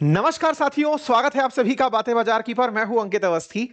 नमस्कार साथियों, स्वागत है आप सभी का बातें बाजार की पर। मैं हूं अंकित अवस्थी।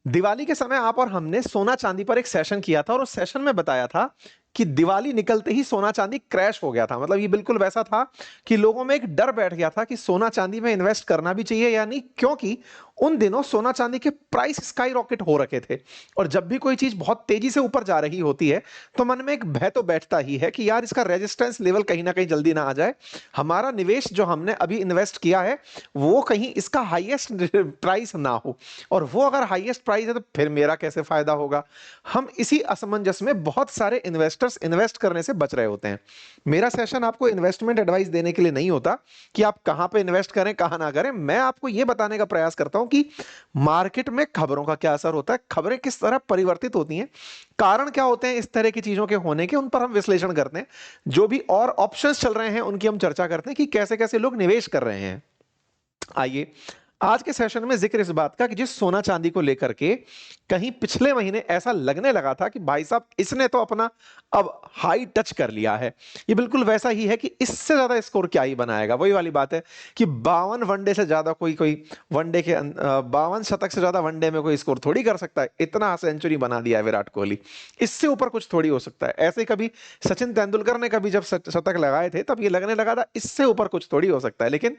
दिवाली के समय आप और हमने सोना चांदी पर एक सेशन किया था और उस सेशन में बताया था कि दिवाली निकलते ही सोना चांदी क्रैश हो गया था। मतलब ये बिल्कुल वैसा था कि लोगों में एक डर बैठ गया था कि सोना चांदी में इन्वेस्ट करना भी चाहिए या नहीं, क्योंकि उन दिनों सोना चांदी के प्राइस स्काई रॉकेट हो रखे थे। और जब भी कोई चीज बहुत तेजी से ऊपर जा रही होती है तो मन में एक भय तो बैठता ही है कि यार इसका रेजिस्टेंस लेवल कहीं ना कहीं जल्दी ना आ जाए, हमारा निवेश जो हमने अभी इन्वेस्ट किया है वो कहीं इसका हाईएस्ट प्राइस ना हो, और वो अगर हाईएस्ट प्राइस है तो फिर मेरा कैसे फायदा होगा। हम इसी असमंजस में बहुत सारे इन्वेस्टर्स इन्वेस्ट करने से बच रहे होते हैं। मेरा सेशन आपको इन्वेस्टमेंट एडवाइस देने के लिए नहीं होता कि आप कहां पे इन्वेस्ट करें कहां ना करें। मैं आपको यह बताने का प्रयास करता हूं कि मार्केट में खबरों का क्या असर होता है, खबरें किस तरह परिवर्तित होती हैं, कारण क्या होते हैं इस तरह की चीजों के होने के, उन पर हम विश्लेषण करते हैं। जो भी और ऑप्शंस चल रहे हैं उनकी हम चर्चा करते हैं कि कैसे कैसे लोग निवेश कर रहे हैं। आइए, आज के सेशन में जिक्र इस बात का कि जिस सोना चांदी को लेकर के कहीं पिछले महीने ऐसा लगने लगा था कि भाई साहब इसने तो अपना अब हाई टच कर लिया है, ये बिल्कुल वैसा ही है कि इससे ज्यादा स्कोर क्या ही बनाएगा। वही वाली बात है कि 52 वनडे से ज्यादा कोई कोई वनडे के 52 शतक से ज्यादा वनडे में कोई स्कोर थोड़ी कर सकता है। इतना सेंचुरी बना दिया है विराट कोहली, इससे ऊपर कुछ थोड़ी हो सकता है। ऐसे कभी सचिन तेंदुलकर ने कभी जब शतक लगाए थे तब ये लगने लगा था इससे ऊपर कुछ थोड़ी हो सकता है, लेकिन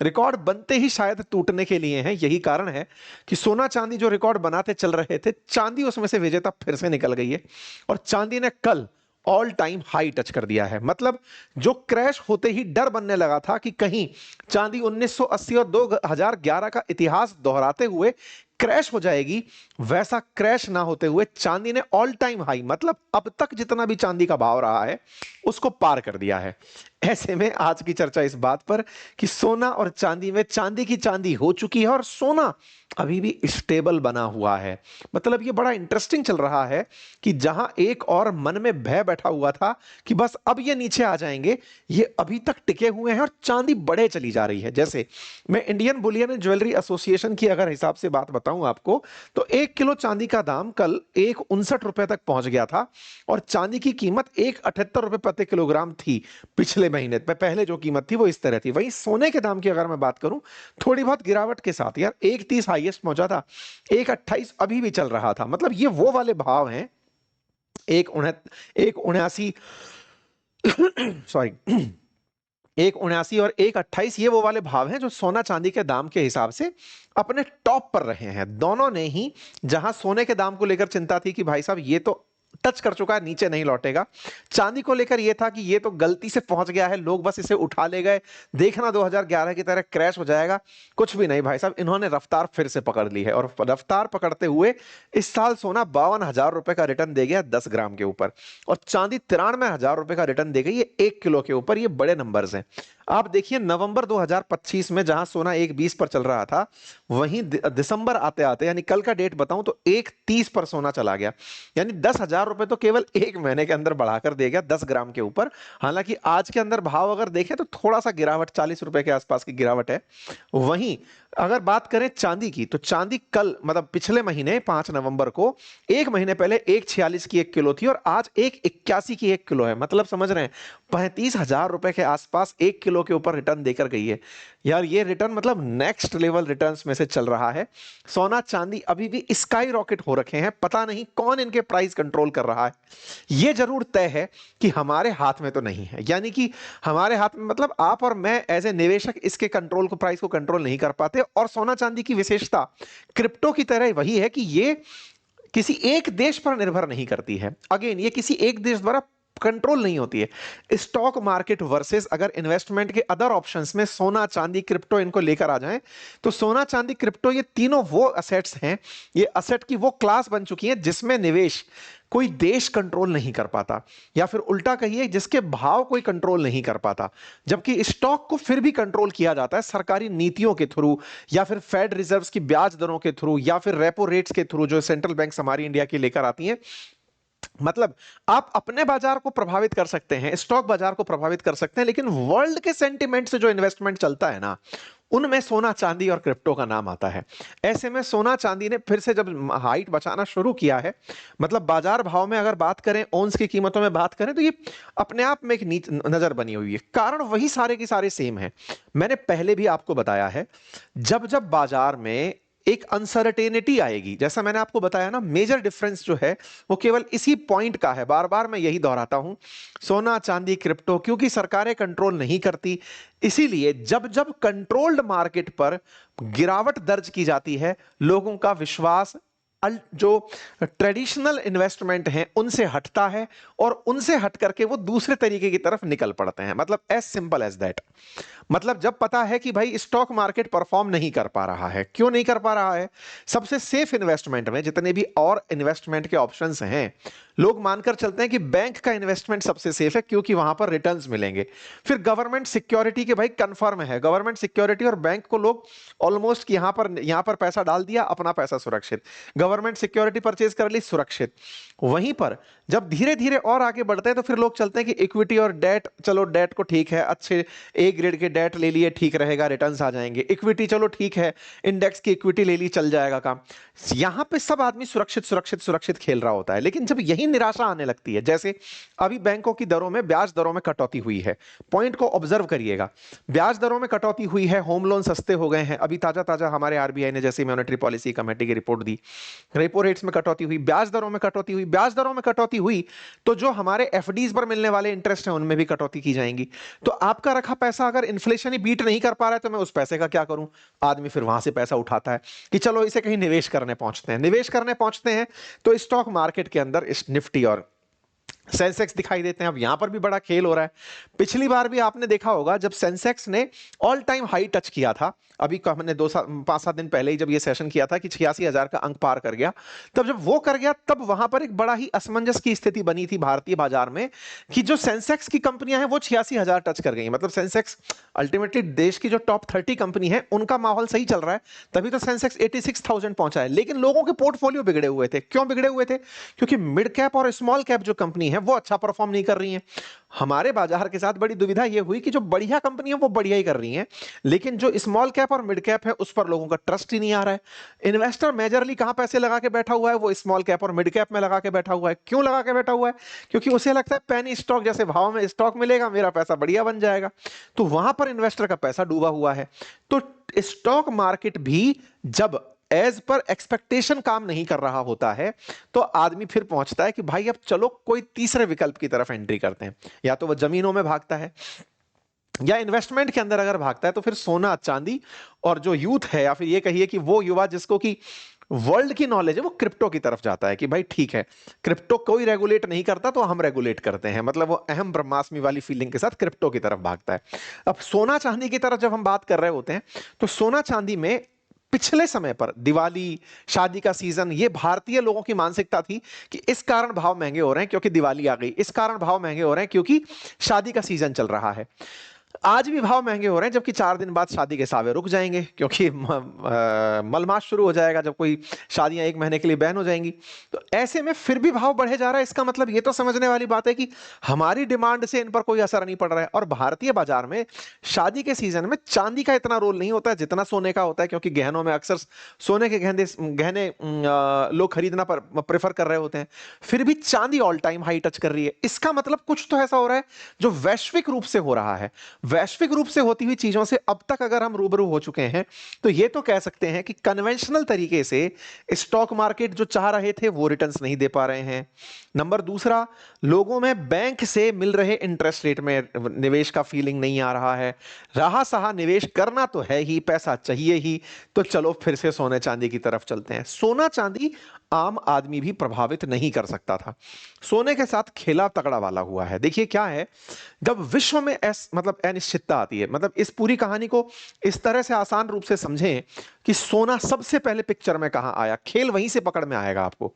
रिकॉर्ड बनते ही शायद टूटने के लिए हैं। यही कारण है कि सोना चांदी जो रिकॉर्ड बनाते चल रहे थे, चांदी उसमें से विजेता फिर से निकल गई है और चांदी ने कल ऑल टाइम हाई टच कर दिया है। मतलब जो क्रैश होते ही डर बनने लगा था कि कहीं चांदी 1980 और 2011 का इतिहास दोहराते हुए क्रैश हो जाएगी, वैसा क्रैश ना होते हुए चांदी ने ऑल टाइम हाई, मतलब अब तक जितना भी चांदी का भाव रहा है उसको पार कर दिया है। ऐसे में आज की चर्चा इस बात पर कि सोना और चांदी में चांदी की चांदी हो चुकी है और सोना अभी भी स्टेबल बना हुआ है। मतलब ये बड़ा इंटरेस्टिंग चल रहा है कि जहां एक और मन में भय बैठा हुआ था कि बस अब ये नीचे आ जाएंगे, ये अभी तक टिके हुए हैं और चांदी बढ़े चली जा रही है। जैसे मैं Indian Boolean and jewellery association की अगर हिसाब से बात बताऊं आपको, तो 1 किलो चांदी का दाम कल 1,59 रुपए तक पहुंच गया था और चांदी की कीमत 1,78 रुपए प्रति किलोग्राम थी। पिछले महीने पे पहले जो कीमत थी वो इस तरह थी। वहीं सोने के दाम की अगर मैं बात करूं, थोड़ी बहुत गिरावट के साथ, यार 1,30 हाईएस्ट पहुंचा था, 1,28 अभी भी चल रहा था। मतलब ये वो वाले भाव हैं, एक उन्यासी सॉरी 1,79 और 1,28, ये वो वाले भाव हैं जो सोना चांदी के दाम के हिसाब से अपने टॉप पर रहे हैं। दोनों ने ही, जहां सोने के दाम को लेकर चिंता थी कि भाई साहब ये तो टच कर चुका है, नीचे नहीं लौटेगा, चांदी को लेकर यह था कि ये तो गलती से पहुंच गया है, लोग बस इसे उठा ले गए, देखना 2011 की तरह क्रैश हो जाएगा। कुछ भी नहीं भाई साहब, इन्होंने रफ्तार फिर से पकड़ ली है और रफ्तार पकड़ते हुए इस साल सोना 52,000 रुपए का रिटर्न दे गया 10 ग्राम के ऊपर, और चांदी 93,000 रुपए का रिटर्न दे गई है 1 किलो के ऊपर। ये बड़े नंबर्स हैं। आप देखिए नवंबर 2025 में जहां सोना 1,20 पर चल रहा था, वहीं दिसंबर आते आते, यानी कल का डेट बताऊं तो 1,30 पर सोना चला गया। यानी 10,000 रुपए तो केवल एक महीने के अंदर बढ़ाकर दे गया 10 ग्राम के ऊपर। हालांकि आज के अंदर भाव अगर देखें तो थोड़ा सा गिरावट, 40 रुपए के आसपास की गिरावट है। वहीं अगर बात करें चांदी की, तो चांदी कल, मतलब पिछले महीने 5 नवंबर को, एक महीने पहले 1,46 की 1 किलो थी और आज 1,81 की 1 किलो है। मतलब समझ रहे हैं, 35,000 रुपए के आसपास 1 किलो के ऊपर रिटर्न देकर गई है। यार ये रिटर्न मतलब नेक्स्ट लेवल रिटर्न्स में से चल रहा है। सोना चांदी अभी भी स्काई रॉकेट हो रखे हैं, पता नहीं कौन इनके प्राइस कंट्रोल कर रहा है। ये जरूर तय है कि हमारे हाथ में तो नहीं है, यानी कि हमारे हाथ में मतलब आप और मैं एज ए निवेशक इसके कंट्रोल को, प्राइस को कंट्रोल नहीं कर पाते। और सोना चांदी की विशेषता क्रिप्टो की तरह वही है कि ये किसी एक देश पर निर्भर नहीं करती है। अगेन, ये किसी एक देश द्वारा कंट्रोल नहीं होती है। स्टॉक मार्केट वर्सेस अगर इन्वेस्टमेंट के अदर ऑप्शंस में सोना चांदी क्रिप्टो इनको लेकर आ जाएं, तो सोना चांदी क्रिप्टो ये तीनों वो असेट्स हैं, ये असेट की वो क्लास बन चुकी है जिसमें निवेश कोई देश कंट्रोल नहीं कर पाता, या फिर उल्टा कहिए जिसके भाव कोई कंट्रोल नहीं कर पाता। जबकि स्टॉक को फिर भी कंट्रोल किया जाता है सरकारी नीतियों के थ्रू, या फिर फेड रिजर्व्स की ब्याज दरों के थ्रू, या फिर रेपो रेट्स के थ्रू जो सेंट्रल बैंक हमारी इंडिया की लेकर आती हैं। मतलब आप अपने बाजार को प्रभावित कर सकते हैं, स्टॉक बाजार को प्रभावित कर सकते हैं, लेकिन वर्ल्ड के सेंटिमेंट से जो इन्वेस्टमेंट चलता है ना, उनमें सोना चांदी और क्रिप्टो का नाम आता है। ऐसे में सोना चांदी ने फिर से जब हाइट बचाना शुरू किया है, मतलब बाजार भाव में अगर बात करें, ओंस की कीमतों में बात करें, तो ये अपने आप में एक नीच नजर बनी हुई है। कारण वही सारे के सारे सेम है। मैंने पहले भी आपको बताया है, जब जब बाजार में एक अनसर्टेनिटी आएगी, जैसा मैंने आपको बताया ना, मेजर डिफरेंस जो है वो केवल इसी पॉइंट का है। बार बार मैं यही दोहराता हूं, सोना चांदी क्रिप्टो, क्योंकि सरकारें कंट्रोल नहीं करती, इसीलिए जब जब कंट्रोल्ड मार्केट पर गिरावट दर्ज की जाती है, लोगों का विश्वास जो ट्रेडिशनल इन्वेस्टमेंट हैं उनसे हटता है, और उनसे हट करके वो दूसरे तरीके की तरफ निकल पड़ते हैं। मतलब एज सिंपल एज दैट। मतलब जब पता है कि भाई स्टॉक मार्केट परफॉर्म नहीं कर पा रहा है, क्यों नहीं कर पा रहा है? सबसे सेफ इन्वेस्टमेंट में जितने भी और इन्वेस्टमेंट के ऑप्शंस हैं, लोग मानकर चलते हैं कि बैंक का इन्वेस्टमेंट सबसे सेफ है, क्योंकि वहां पर रिटर्न्स मिलेंगे। फिर गवर्नमेंट सिक्योरिटी के भाई कंफर्म है, गवर्नमेंट सिक्योरिटी और बैंक को लोग ऑलमोस्ट यहां पर पैसा डाल दिया, अपना पैसा सुरक्षित, गवर्नमेंट सिक्योरिटी परचेज कर ली, सुरक्षित। वहीं पर जब धीरे धीरे और आगे बढ़ते हैं तो फिर लोग चलते हैं कि इक्विटी और डेट, चलो डेट को ठीक है, अच्छे ए ग्रेड के डेट ले लिए, ठीक रहेगा, रिटर्न्स आ जाएंगे। इक्विटी चलो ठीक है, इंडेक्स की इक्विटी ले ली, चल जाएगा काम। यहां पे सब आदमी सुरक्षित सुरक्षित सुरक्षित खेल रहा होता है। लेकिन जब यही निराशा आने लगती है, जैसे अभी बैंकों की दरों में, ब्याज दरों में कटौती हुई है, पॉइंट को ऑब्जर्व करिएगा, ब्याज दरों में कटौती हुई है, होम लोन सस्ते हो गए हैं। अभी ताजा ताजा हमारे आरबीआई ने जैसे मॉनेटरी पॉलिसी कमेटी की रिपोर्ट दी, रेपो रेट्स में कटौती हुई, ब्याज दरों में कटौती हुई। ब्याज दरों में कटौती हुई तो जो हमारे एफडीज पर मिलने वाले इंटरेस्ट हैं उनमें भी कटौती की जाएंगी। तो आपका रखा पैसा अगर इन्फ्लेशन ही बीट नहीं कर पा रहा है, तो मैं उस पैसे का क्या करूं? आदमी फिर वहां से पैसा उठाता है कि चलो इसे कहीं निवेश करने पहुंचते हैं। निवेश करने पहुंचते हैं तो स्टॉक मार्केट के अंदर इस निफ्टी और सेंसेक्स दिखाई देते हैं। अब यहां पर भी बड़ा खेल हो रहा है। पिछली बार भी आपने देखा होगा, जब सेंसेक्स ने ऑल टाइम हाई टच किया था, अभी हमने 5-7 दिन पहले ही जब ये सेशन किया था कि 86,000 का अंक पार कर गया, तब जब वो कर गया तब वहां पर एक बड़ा ही असमंजस की स्थिति बनी थी भारतीय बाजार में, कि जो सेंसेक्स की कंपनियां हैं वो 86,000 टच कर गई। मतलब सेंसेक्स अल्टीमेटली देश की जो टॉप 30 कंपनी है उनका माहौल सही चल रहा है, तभी तो सेंसेक्स 86,000 पहुंचा है। लेकिन लोगों के पोर्टफोलियो बिगड़े हुए थे। क्यों बिगड़े हुए थे? क्योंकि मिड कैप और स्मॉल कैप जो कंपनी है वो अच्छा परफॉर्म नहीं कर रही है। हमारे बाजार के साथ बड़ी दुविधा यह हुई कि जो बढ़िया कंपनी है वो बढ़िया ही कर रही हैं, लेकिन जो स्मॉल कैप और मिड कैप है उस पर लोगों का ट्रस्ट ही नहीं आ रहा है। इन्वेस्टर मेजरली कहां पैसे लगा के बैठा हुआ है? वो स्मॉल कैप और मिड कैप में लगा के बैठा हुआ है। क्यों लगा के बैठा हुआ है? क्योंकि उसे लगता है पेनी स्टॉक जैसे भाव में स्टॉक मिलेगा, मेरा पैसा बढ़िया बन जाएगा। तो वहां पर इन्वेस्टर का पैसा डूबा हुआ है। तो स्टॉक मार्केट भी जब एज पर एक्सपेक्टेशन काम नहीं कर रहा होता है, तो आदमी फिर पहुंचता है कि भाई अब चलो कोई तीसरे विकल्प की तरफ एंट्री करते हैं। या तो वह जमीनों में भागता है, या इन्वेस्टमेंट के अंदर अगर भागता है तो फिर सोना चांदी, और जो यूथ है या फिर ये कहिए कि वो युवा जिसको कि वर्ल्ड की नॉलेज है, वो क्रिप्टो की तरफ जाता है कि भाई ठीक है, क्रिप्टो कोई रेगुलेट नहीं करता तो हम रेगुलेट करते हैं। मतलब वो अहम ब्रह्मास्मि वाली फीलिंग के साथ क्रिप्टो की तरफ भागता है। अब सोना चांदी की तरफ जब हम बात कर रहे होते हैं, तो सोना चांदी में पिछले समय पर दिवाली, शादी का सीजन, ये भारतीय लोगों की मानसिकता थी कि इस कारण भाव महंगे हो रहे हैं क्योंकि दिवाली आ गई, इस कारण भाव महंगे हो रहे हैं क्योंकि शादी का सीजन चल रहा है। आज भी भाव महंगे हो रहे हैं, जबकि 4 दिन बाद शादी के सावे रुक जाएंगे, क्योंकि मलमास शुरू हो जाएगा जब कोई शादियां 1 महीने के लिए बैन हो जाएंगी। तो ऐसे में फिर भी भाव बढ़े जा रहा है। इसका मतलब ये तो समझने वाली बात है कि हमारी डिमांड से इन पर कोई असर नहीं पड़ रहा है। और भारतीय बाजार में शादी के सीजन में चांदी का इतना रोल नहीं होता है जितना सोने का होता है, क्योंकि गहनों में अक्सर सोने के गहने गहने लोग खरीदना प्रेफर कर रहे होते हैं। फिर भी चांदी ऑल टाइम हाई टच कर रही है। इसका मतलब कुछ तो ऐसा हो रहा है जो वैश्विक रूप से हो रहा है। वैश्विक रूप से होती हुई चीजों से अब तक अगर हम रूबरू हो चुके हैं, तो यह तो कह सकते हैं कि कन्वेंशनल तरीके से स्टॉक मार्केट जो चाह रहे थे वो रिटर्न्स नहीं दे पा रहे हैं। नंबर दूसरा, लोगों में बैंक से मिल रहे इंटरेस्ट रेट में निवेश का फीलिंग नहीं आ रहा है। रहा सहा निवेश करना तो है ही, पैसा चाहिए ही, तो चलो फिर से सोने चांदी की तरफ चलते हैं। सोना चांदी आम आदमी भी प्रभावित नहीं कर सकता था। सोने के साथ खेला तगड़ा वाला हुआ है। देखिए क्या है, जब विश्व में मतलब अनिश्चितता आती है, मतलब इस पूरी कहानी को इस तरह से आसान रूप से समझें कि सोना सबसे पहले पिक्चर में कहां आया, खेल वहीं से पकड़ में आएगा आपको।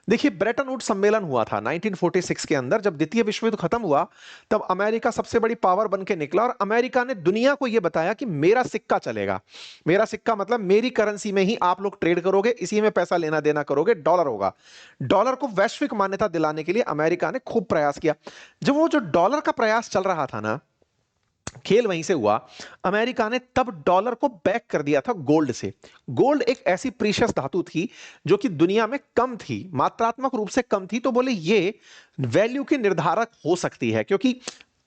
देखिए ब्रेटन वुड सम्मेलन हुआ था 1946 के अंदर, जब द्वितीय विश्व युद्ध खत्म हुआ तब अमेरिका सबसे बड़ी पावर बन के निकला, और अमेरिका ने दुनिया को यह बताया कि मेरा सिक्का चलेगा। मेरा सिक्का मतलब मेरी करेंसी में ही आप लोग ट्रेड करोगे, इसी में पैसा लेना देना करोगे, डॉलर होगा। डॉलर को वैश्विक मान्यता दिलाने के लिए अमेरिका ने खूब प्रयास किया। जब वो जो डॉलर का प्रयास चल रहा था ना, खेल वहीं से हुआ। अमेरिका ने तब डॉलर को बैक कर दिया था गोल्ड से। गोल्ड एक ऐसी प्रीशियस धातु थी जो कि दुनिया में कम थी, मात्रात्मक रूप से कम थी, तो बोले ये वैल्यू की निर्धारक हो सकती है, क्योंकि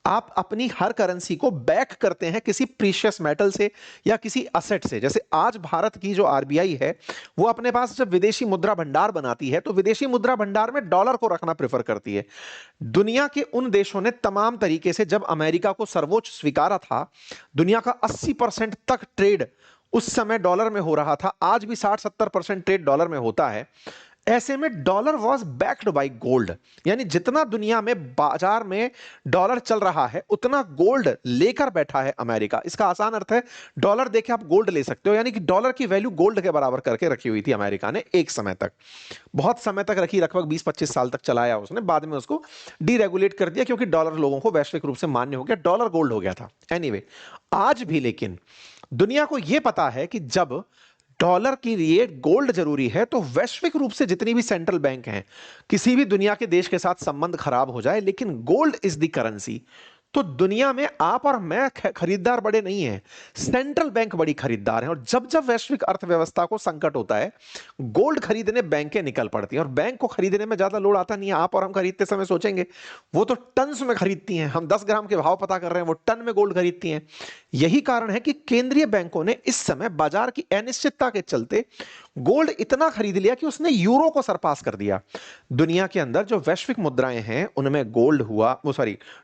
आप अपनी हर करेंसी को बैक करते हैं किसी प्रीशियस मेटल से या किसी असेट से। जैसे आज भारत की जो आरबीआई है वो अपने पास जब विदेशी मुद्रा भंडार बनाती है तो विदेशी मुद्रा भंडार में डॉलर को रखना प्रेफर करती है। दुनिया के उन देशों ने तमाम तरीके से, जब अमेरिका को सर्वोच्च स्वीकारा था, दुनिया का 80% तक ट्रेड उस समय डॉलर में हो रहा था। आज भी 60-70% ट्रेड डॉलर में होता है। ऐसे में dollar was backed by gold, यानी जितना दुनिया में बाजार में डॉलर चल रहा है उतना गोल्ड लेकर बैठा है अमेरिका। इसका आसान अर्थ है डॉलर देके आप गोल्ड ले सकते हो, यानी कि डॉलर की वैल्यू गोल्ड के बराबर करके रखी हुई थी अमेरिका ने एक समय तक, बहुत समय तक रखी, लगभग 20-25 साल तक चलाया उसने। बाद में उसको डीरेगुलेट कर दिया क्योंकि डॉलर लोगों को वैश्विक रूप से मान्य हो गया, डॉलर गोल्ड हो गया था। एनीवे, आज भी लेकिन दुनिया को यह पता है कि जब डॉलर के लिए गोल्ड जरूरी है तो वैश्विक रूप से जितनी भी सेंट्रल बैंक हैं, किसी भी दुनिया के देश के साथ संबंध खराब हो जाए, लेकिन गोल्ड इज द करेंसी। तो दुनिया में आप और मैं खरीदार बड़े नहीं हैं, सेंट्रल बैंक बड़ी खरीदार हैं। और जब जब वैश्विक अर्थव्यवस्था को संकट होता है, गोल्ड खरीदने बैंकें निकल पड़ती हैं। और बैंक को खरीदने में ज्यादा लोड आता नहीं है। आप और हम खरीदते समय सोचेंगे वो तो टन्स में खरीदती हैं, हम 10 ग्राम के भाव पता कर रहे हैं, वो टन में गोल्ड खरीदती हैं। यही कारण है कि केंद्रीय बैंकों ने इस समय बाजार की अनिश्चितता के चलते गोल्ड इतना खरीद लिया कि उसने यूरो को सरपास कर दिया। दुनिया के अंदर जो वैश्विक मुद्राएं हैं उनमें गोल्ड हुआ,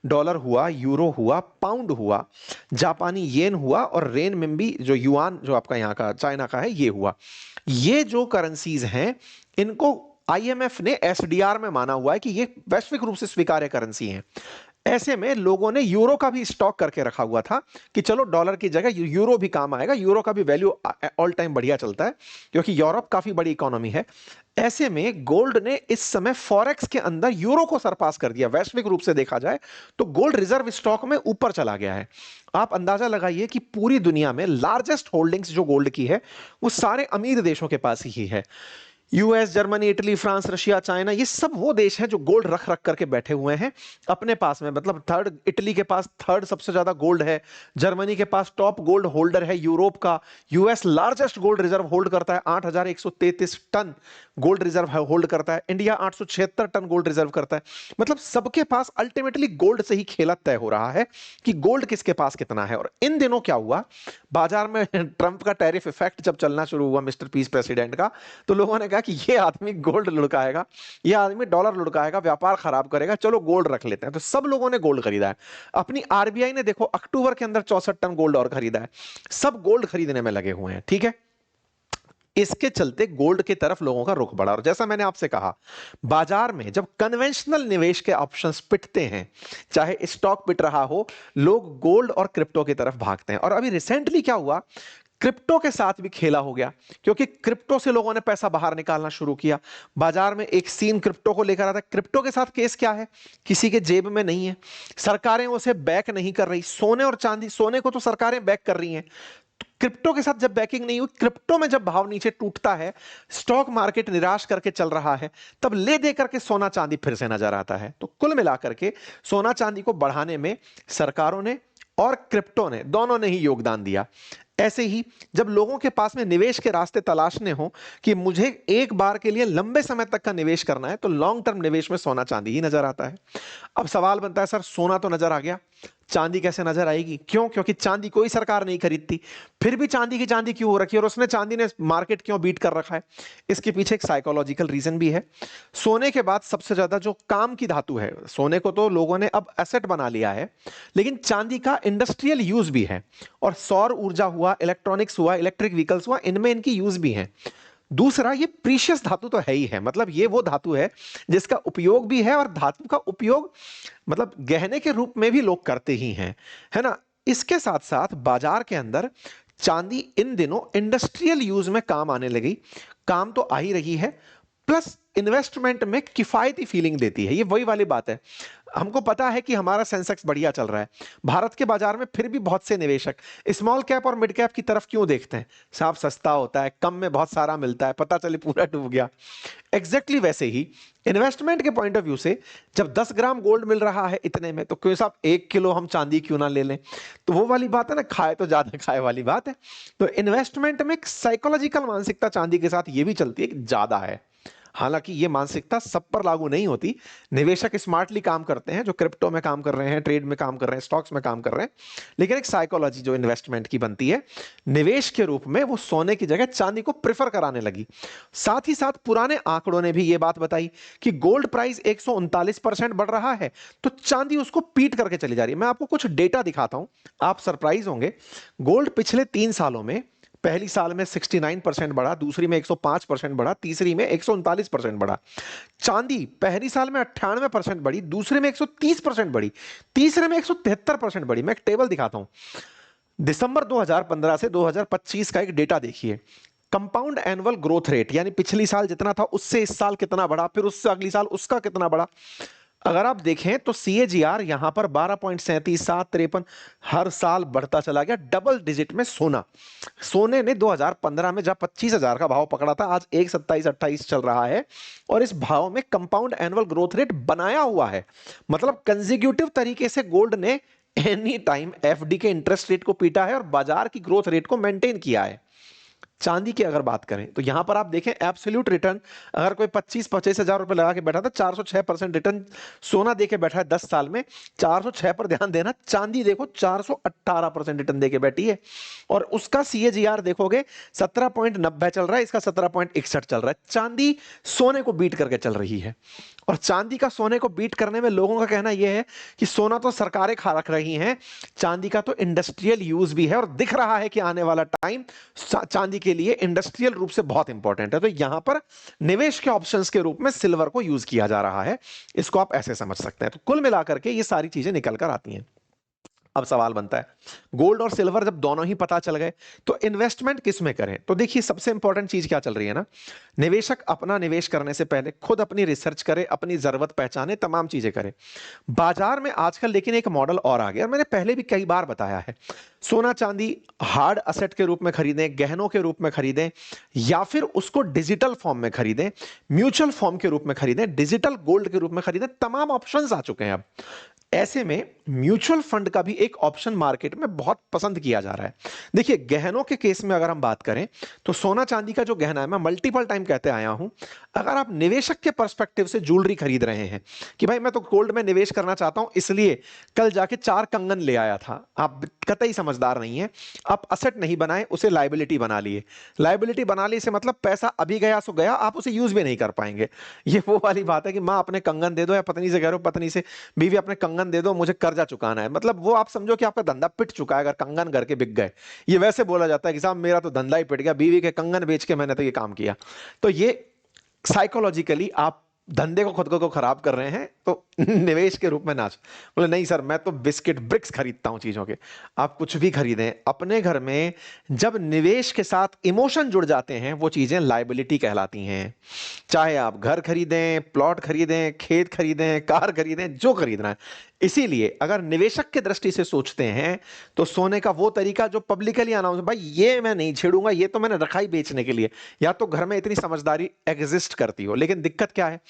डॉलर हुआ, यूरो हुआ, पाउंड हुआ, जापानी येन हुआ और रेनमिंबी जो युआन जो आपका यहाँ का चाइना का है ये हुआ। ये जो करेंसीज हैं इनको आईएमएफ ने एसडीआर में माना हुआ है कि ये वैश्विक रूप से स्वीकार्य करेंसी हैं। ऐसे में लोगों ने यूरो का भी स्टॉक करके रखा हुआ था कि चलो डॉलर की जगह यूरो भी काम आएगा, यूरो का भी वैल्यू ऑल टाइम बढ़िया चलता है क्योंकि यूरोप काफी बड़ी इकोनॉमी है। ऐसे में गोल्ड ने इस समय फॉरेक्स के अंदर यूरो को सरपास कर दिया। वैश्विक रूप से देखा जाए तो गोल्ड रिजर्व स्टॉक में ऊपर चला गया है। आप अंदाजा लगाइए कि पूरी दुनिया में लार्जेस्ट होल्डिंग्स जो गोल्ड की है वो सारे अमीर देशों के पास ही है। US, Germany, Italy, France, Russia, China, ये सब वो देश हैं जो गोल्ड रख रख करके बैठे हुए हैं अपने पास में। मतलब थर्ड, इटली के पास थर्ड सबसे ज्यादा गोल्ड है, जर्मनी के पास टॉप गोल्ड होल्डर है यूरोप का, US largest gold reserve hold करता है, 8,133 टन गोल्ड रिजर्व होल्ड करता है, इंडिया 876 टन गोल्ड रिजर्व करता है। मतलब सबके पास अल्टीमेटली गोल्ड से ही खेला तय हो रहा है कि गोल्ड किसके पास कितना है। और इन दिनों क्या हुआ, बाजार में ट्रंप का टैरिफ इफेक्ट जब चलना शुरू हुआ मिस्टर पीस प्रेसिडेंट का, तो लोगों ने कहा कि ये आदमी गोल्ड लुढ़काएगा, ये आदमी डॉलर लुढ़काएगा, व्यापार खराब करेगा, चलो गोल्ड रख लेते हैं। तो सब लोगों ने गोल्ड खरीदा है। अपनी आरबीआई ने देखो अक्टूबर के अंदर 64 टन गोल्ड और खरीदा है। सब गोल्ड खरीदने में लगे हुए हैं, ठीक है। इसके चलते गोल्ड की तरफ लोगों का रुख बढ़ा। और जैसा मैंने आपसे कहा, बाजार में जब कन्वेंशनल निवेश के ऑप्शंस पिटते हैं, चाहे स्टॉक पिट रहा हो, लोग गोल्ड और क्रिप्टो की तरफ भागते हैं। और अभी रिसेंटली क्या हुआ, क्रिप्टो के साथ भी खेला हो गया, क्योंकि क्रिप्टो से लोगों ने पैसा बाहर निकालना शुरू किया। बाजार में एक सीन क्रिप्टो को लेकर आता है। क्रिप्टो के साथ केस क्या है, किसी के जेब में नहीं है, सरकारें उसे बैक नहीं कर रही। सोने और चांदी, सोने को तो सरकारें बैक कर रही हैं, क्रिप्टो के साथ जब बैकिंग नहीं हुई, क्रिप्टो में जब भाव नीचे टूटता है, स्टॉक मार्केट निराश करके चल रहा है, तब ले दे करके सोना चांदी फिर से नजर आता है। तो कुल मिलाकर के सोना चांदी को बढ़ाने में सरकारों ने और क्रिप्टो ने, दोनों ने ही योगदान दिया। ऐसे ही जब लोगों के पास में निवेश के रास्ते तलाशने हो कि मुझे एक बार के लिए लंबे समय तक का निवेश करना है, तो लॉन्ग टर्म निवेश में सोना चांदी ही नजर आता है। अब सवाल बनता है, सर सोना तो नजर आ गया, चांदी कैसे नजर आएगी? क्यों? क्योंकि चांदी कोई सरकार नहीं खरीदती, फिर भी चांदी की चांदी क्यों हो रखी है और उसने चांदी ने मार्केट क्यों बीट कर रखा है? इसके पीछे एक साइकोलॉजिकल रीजन भी है। सोने के बाद सबसे ज्यादा जो काम की धातु है, सोने को तो लोगों ने अब एसेट बना लिया है, लेकिन चांदी का इंडस्ट्रियल यूज भी है। और सौर ऊर्जा हुआ, इलेक्ट्रॉनिक्स हुआ, इलेक्ट्रिक व्हीकल्स हुआ, इनमें इनकी यूज भी है। दूसरा, ये प्रीशियस धातु तो है ही है, मतलब ये वो धातु है जिसका उपयोग भी है, और धातु का उपयोग मतलब गहने के रूप में भी लोग करते ही हैं, है ना। इसके साथ साथ बाजार के अंदर चांदी इन दिनों इंडस्ट्रियल यूज में काम आने लगी, काम तो आ ही रही है, प्लस इन्वेस्टमेंट में किफायती फीलिंग देती है। ये वही वाली बात है, हमको पता है कि हमारा सेंसेक्स बढ़िया चल रहा है, भारत के बाजार में फिर भी बहुत से निवेशक स्मॉल कैप और मिड कैप की तरफ क्यों देखते हैं? साफ सस्ता होता है, कम में बहुत सारा मिलता है, पता चले पूरा डूब गया। एग्जैक्टली वैसे ही इन्वेस्टमेंट के पॉइंट ऑफ व्यू से जब 10 ग्राम गोल्ड मिल रहा है इतने में, तो क्यों साहब 1 किलो हम चांदी क्यों ना ले लें? तो वो वाली बात है ना, खाए तो ज्यादा खाए वाली बात है। तो इन्वेस्टमेंट में एक साइकोलॉजिकल मानसिकता चांदी के साथ ये भी चलती है कि ज्यादा है। हालांकि ये मानसिकता सब पर लागू नहीं होती, निवेशक स्मार्टली काम करते हैं जो क्रिप्टो में काम कर रहे हैं, ट्रेड में काम कर रहे हैं, स्टॉक्स में काम कर रहे हैं, लेकिन एक साइकोलॉजी जो इन्वेस्टमेंट की बनती है निवेश के रूप में, वो सोने की जगह चांदी को प्रेफर कराने लगी। साथ ही साथ पुराने आंकड़ों ने भी ये बात बताई कि गोल्ड प्राइस 139% बढ़ रहा है, तो चांदी उसको पीट करके चली जा रही है। मैं आपको कुछ डेटा दिखाता हूं, आप सरप्राइज होंगे। गोल्ड पिछले 3 सालों में पहली साल में 69% बढ़ा, दूसरी में 105% बढ़ा, तीसरी में 139% बढ़ा। चांदी पहली साल में 98% बढ़ी, दूसरे में 130% बढ़ी, तीसरे में 173% बढ़ी। मैं एक टेबल दिखाता हूं, दिसंबर 2015 से 2025 का एक डेटा देखिए। कंपाउंड एनुअल ग्रोथ रेट, यानी पिछली साल जितना था उससे इस साल कितना बढ़ा, फिर उससे अगली साल उसका कितना बढ़ा। अगर आप देखें तो CAGR यहां पर 12.37, 7.53 हर साल बढ़ता चला गया, डबल डिजिट में सोना। सोने ने 2015 में जब 25,000 का भाव पकड़ा था, आज 1.27-28 चल रहा है, और इस भाव में कंपाउंड एनुअल ग्रोथ रेट बनाया हुआ है। मतलब कंसेक्यूटिव तरीके से गोल्ड ने एनी टाइम FD के इंटरेस्ट रेट को पीटा है और बाजार की ग्रोथ रेट को मेंटेन किया है। चांदी की अगर बात करें तो यहां पर आप देखें एब्सोल्यूट रिटर्न, अगर कोई 25-25 हजार रुपए लगा के बैठा था, 406% रिटर्न सोना देके बैठा है 10 साल में। 406 पर ध्यान देना, चांदी देखो 418% रिटर्न देके बैठी है, और उसका CAGR देखोगे 17.90 चल रहा है, इसका 17.61 चल रहा है। चांदी सोने को बीट करके चल रही है, और चांदी का सोने को बीट करने में लोगों का कहना यह है कि सोना तो सरकारें खा रख रही हैं, चांदी का तो इंडस्ट्रियल यूज भी है, और दिख रहा है कि आने वाला टाइम चांदी के लिए इंडस्ट्रियल रूप से बहुत इंपॉर्टेंट है। तो यहां पर निवेश के ऑप्शंस के रूप में सिल्वर को यूज किया जा रहा है, इसको आप ऐसे समझ सकते हैं। तो कुल मिलाकर के ये सारी चीजें निकल कर आती हैं। अब सवाल बनता है, गोल्ड और सिल्वर जब दोनों ही पता चल गए तो इन्वेस्टमेंट किस में करें? तो देखिए सबसे इंपॉर्टेंट चीज क्या चल रही है ना, निवेशक अपना निवेश करने से पहले खुद अपनी रिसर्च करे, अपनी जरूरत पहचाने, तमाम चीजें करे। बाजार में आजकल लेकिन एक मॉडल और आ गया, मैंने पहले भी कई बार बताया है। सोना चांदी हार्ड असेट के रूप में खरीदें, गहनों के रूप में खरीदें, या फिर उसको डिजिटल फॉर्म में खरीदें, म्यूचुअल फॉर्म के रूप में खरीदें, डिजिटल गोल्ड के रूप में खरीदें, तमाम ऑप्शंस आ चुके हैं अब। ऐसे में म्यूचुअल फंड का भी एक ऑप्शन मार्केट में बहुत पसंद किया जा रहा है। देखिए गहनों के केस में अगर हम बात करें तो सोना चांदी का जो गहना है, मैं मल्टीपल टाइम कहते आया हूं, अगर आप निवेशक के पर्सपेक्टिव से ज्वेलरी खरीद रहे हैं कि भाई मैं तो गोल्ड में निवेश करना चाहता हूं, इसलिए कल जाके 4 कंगन ले आया था, आप कतई समझदार नहीं है। आप असेट नहीं बनाए, उसे लाइबिलिटी बना लिए। लाइबिलिटी बना ली से मतलब पैसा अभी गया सो गया, आप उसे यूज भी नहीं कर पाएंगे। ये वो वाली बात है कि मां अपने कंगन दे दो, या पत्नी से कह रहे हो, पत्नी से बीवी अपने कंगन दे दो, मुझे कर्जा चुकाना है। मतलब वो आप समझो कि आपका धंधा पिट चुका है अगर कंगन घर के बिक गए। ये वैसे बोला जाता है कि साहब मेरा तो धंधा ही पिट गया, बीवी के कंगन बेच के मैंने तो ये काम किया। तो ये साइकोलॉजिकली आप धंधे को खुद को खराब कर रहे हैं, तो निवेश के रूप में नाच। बोले नहीं सर, मैं तो बिस्किट ब्रिक्स खरीदता हूं चीजों के। आप कुछ भी खरीदें अपने घर में, जब निवेश के साथ इमोशन जुड़ जाते हैं वो चीजें लायबिलिटी कहलाती हैं। चाहे आप घर खरीदें, प्लॉट खरीदें, खेत खरीदें, कार खरीदें, जो खरीदना है। इसीलिए अगर निवेशक की दृष्टि से सोचते हैं तो सोने का वो तरीका जो पब्लिकली अनाउंस, भाई ये मैं नहीं छेड़ूंगा, ये तो मैंने रखा ही बेचने के लिए, या तो घर में इतनी समझदारी एग्जिस्ट करती हो। लेकिन दिक्कत क्या है,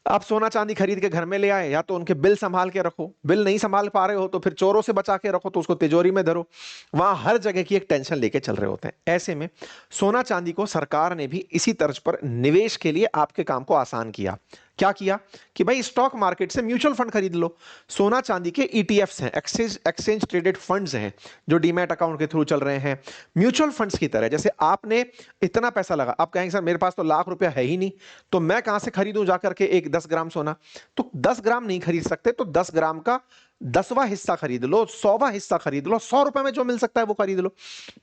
आप सोना चांदी खरीद के घर में ले आए, या तो उनके बिल संभाल के रखो, बिल नहीं संभाल पा रहे हो तो फिर चोरों से बचा के रखो, तो उसको तिजोरी में धरो। वहां हर जगह की एक टेंशन लेके चल रहे होते हैं। ऐसे में सोना चांदी को सरकार ने भी इसी तर्ज पर निवेश के लिए आपके काम को आसान किया। क्या किया कि भाई स्टॉक मार्केट से म्यूचुअल फंड खरीद लो। सोना चांदी के ETFs हैं, एक्सचेंज ट्रेडेड फंड्स हैं, जो डीमैट अकाउंट के थ्रू चल रहे हैं। म्यूचुअल फंड्स की तरह, जैसे आपने इतना पैसा लगा, आप कहेंगे सर मेरे पास तो लाख रुपया है ही नहीं, तो मैं कहां से खरीदूं जाकर के एक 10 ग्राम सोना? तो 10 ग्राम नहीं खरीद सकते, तो 10 ग्राम का 10वां हिस्सा खरीद लो, 100वां हिस्सा खरीद लो, 100 रुपए में जो मिल सकता है वो खरीद लो,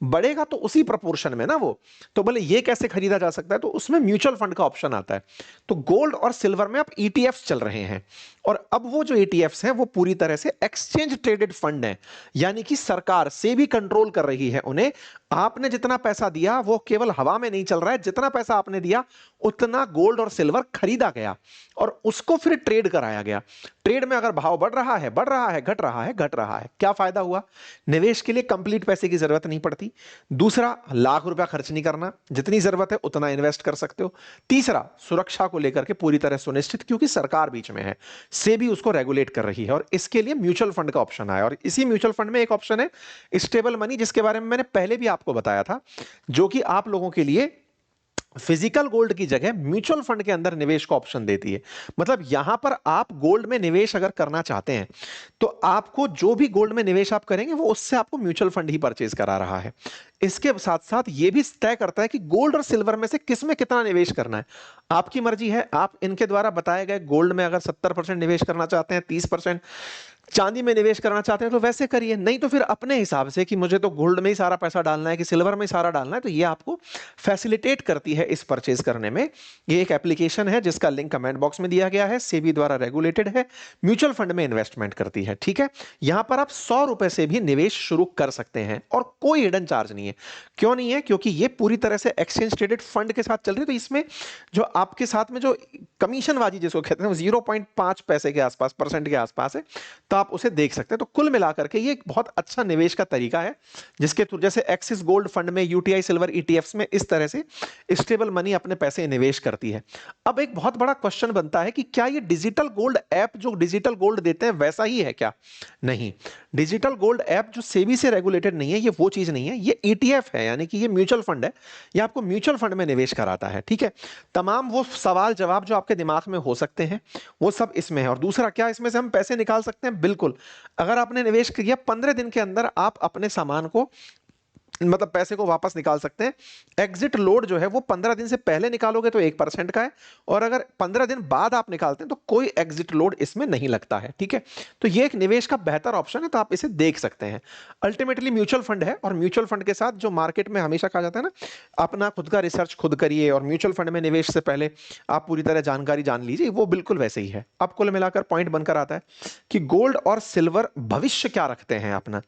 बढ़ेगा तो उसी प्रपोर्शन में ना वो। तो बोले ये कैसे खरीदा जा सकता है, तो उसमें म्यूचुअल फंड का ऑप्शन आता है। तो गोल्ड और सिल्वर में अब ईटीएफ्स चल रहे हैं, और अब वो जो ईटीएफ्स हैं वो पूरी तरह से एक्सचेंज ट्रेडेड फंड हैं, यानी कि सरकार से भी कंट्रोल कर रही है उन्हें। आपने जितना पैसा दिया वो केवल हवा में नहीं चल रहा है, जितना पैसा आपने दिया उतना गोल्ड और सिल्वर खरीदा गया और उसको फिर ट्रेड कराया गया। ट्रेड में अगर भाव बढ़ रहा है बढ़ रहा है, घट रहा है घट रहा है, क्या फायदा हुआ? निवेश के लिए कंप्लीट पैसे की जरूरत नहीं पड़ती। दूसरा, लाख रुपया खर्च नहीं करना, जितनी जरूरत है उतना इन्वेस्ट कर सकते हो। तीसरा, सुरक्षा को लेकर के पूरी तरह सुनिश्चित, क्योंकि सरकार बीच में है, सेबी उसको रेगुलेट कर रही है, और इसके लिए म्यूचुअल फंड का ऑप्शन आया। और इसी म्यूचुअल फंड में एक ऑप्शन है स्टेबल मनी, जिसके बारे में मैंने पहले भी आपको बताया था, जो कि आप लोगों के लिए फिजिकल गोल्ड की जगह म्यूचुअल फंड के अंदर निवेश का ऑप्शन देती है। मतलब यहां पर आप गोल्ड में निवेश अगर करना चाहते हैं तो आपको जो भी गोल्ड में निवेश आप करेंगे वो उससे आपको म्यूचुअल फंड ही परचेज करा रहा है। इसके साथ साथ ये भी तय करता है कि गोल्ड और सिल्वर में से किस में कितना निवेश करना है। आपकी मर्जी है, आप इनके द्वारा बताए गए गोल्ड में अगर 70% निवेश करना चाहते हैं, 30% चांदी में निवेश करना चाहते हैं तो वैसे करिए, नहीं तो फिर अपने हिसाब से कि मुझे तो गोल्ड में ही सारा पैसा डालना है कि सिल्वर में ही सारा डालना है, तो ये आपको फैसिलिटेट करती है इस परचेज करने में। ये एक एप्लीकेशन है जिसका लिंक कमेंट बॉक्स में दिया गया है, सेबी द्वारा रेगुलेटेड है, म्यूचुअल फंड में इन्वेस्टमेंट करती है। ठीक है, यहां पर आप 100 रुपए से भी निवेश शुरू कर सकते हैं और कोई हिडन चार्ज नहीं है। क्यों नहीं है? क्योंकि ये पूरी तरह से एक्सचेंज ट्रेडेड फंड के साथ चल रही है, तो इसमें जो आपके साथ में जो कमीशन बाजी जिसको कहते हैं वो 0.5 पैसे के आसपास, परसेंट के आसपास है, तो आप उसे देख सकते हैं। तो कुल मिलाकर के ये एक बहुत अच्छा निवेश का तरीका है, जिसके थ्रू जैसे एक्सिस गोल्ड फंड में, यूटीआई सिल्वर ईटीएफ्स में इस तरह से स्टेबल मनी अपने पैसे निवेश करती है। अब एक बहुत बड़ा क्वेश्चन बनता है कि क्या ये डिजिटल गोल्ड ऐप जो डिजिटल गोल्ड देते हैं वैसा ही है क्या? नहीं, डिजिटल गोल्ड ऐप जो सेबी से रेगुलेटेड नहीं है, ये वो चीज नहीं है, ये ईटीएफ है, यानी कि ये म्यूचुअल फंड है, ये आपको म्यूचुअल फंड में निवेश कराता है। ठीक है, तमाम वो सवाल जवाब जो आपके दिमाग में हो सकते हैं वो सब इसमें है। और दूसरा, क्या इसमें से हम पैसे निकाल सकते हैं? बिल्कुल। अगर आपने निवेश किया 15 दिन के अंदर आप अपने सामान को, मतलब पैसे को वापस निकाल सकते हैं। एग्जिट लोड जो है वो 15 दिन से पहले निकालोगे तो 1% का है, और अगर 15 दिन बाद आप निकालते हैं तो कोई एग्जिट लोड इसमें नहीं लगता है। ठीक है, तो ये एक निवेश का बेहतर ऑप्शन है, तो आप इसे देख सकते हैं। अल्टीमेटली म्यूचुअल फंड है, और म्यूचुअल फंड के साथ जो मार्केट में हमेशा कहा जाता है ना, अपना खुद का रिसर्च खुद करिए और म्यूचुअल फंड में निवेश से पहले आप पूरी तरह जानकारी जान लीजिए, वो बिल्कुल वैसे ही है। अब कुल मिलाकर पॉइंट बनकर आता है कि गोल्ड और सिल्वर भविष्य क्या रखते हैं अपना।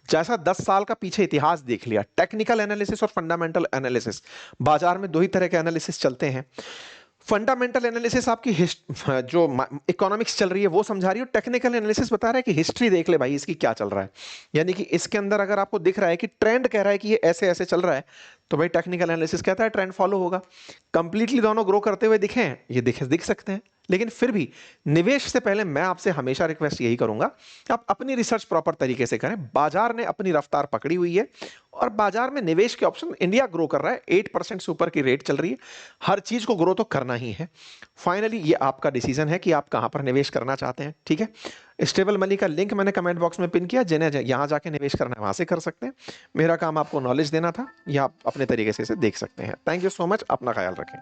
जैसा 10 साल का पीछे इतिहास देख लिया, टेक्निकल एनालिसिस और फंडामेंटल एनालिसिस, बाजार में दो ही तरह के एनालिसिस चलते हैं। फंडामेंटल एनालिसिस आपकी जो इकोनॉमिक्स चल रही है वो समझा रही है, टेक्निकल एनालिसिस बता रहा है कि हिस्ट्री देख ले भाई इसकी क्या चल रहा है। यानी कि इसके अंदर अगर आपको दिख रहा है कि ट्रेंड कह रहा है कि ये ऐसे ऐसे चल रहा है, तो भाई टेक्निकल एनालिसिस कहता है ट्रेंड फॉलो होगा। कंप्लीटली दोनों ग्रो करते हुए दिखे हैं, ये दिख सकते हैं, लेकिन फिर भी निवेश से पहले मैं आपसे हमेशा रिक्वेस्ट यही करूंगा कि आप अपनी रिसर्च प्रॉपर तरीके से करें। बाजार ने अपनी रफ्तार पकड़ी हुई है और बाजार में निवेश के ऑप्शन, इंडिया ग्रो कर रहा है, 8% से ऊपर की रेट चल रही है, हर चीज को ग्रो तो करना ही है। फाइनली ये आपका डिसीजन है कि आप कहां पर निवेश करना चाहते हैं। ठीक है, स्टेबल मनी का लिंक मैंने कमेंट बॉक्स में पिन किया, जिन्हें यहां जाके निवेश करना है वहां से कर सकते हैं। मेरा काम आपको नॉलेज देना था, या आप अपने तरीके से इसे देख सकते हैं। थैंक यू सो मच, अपना ख्याल रखें।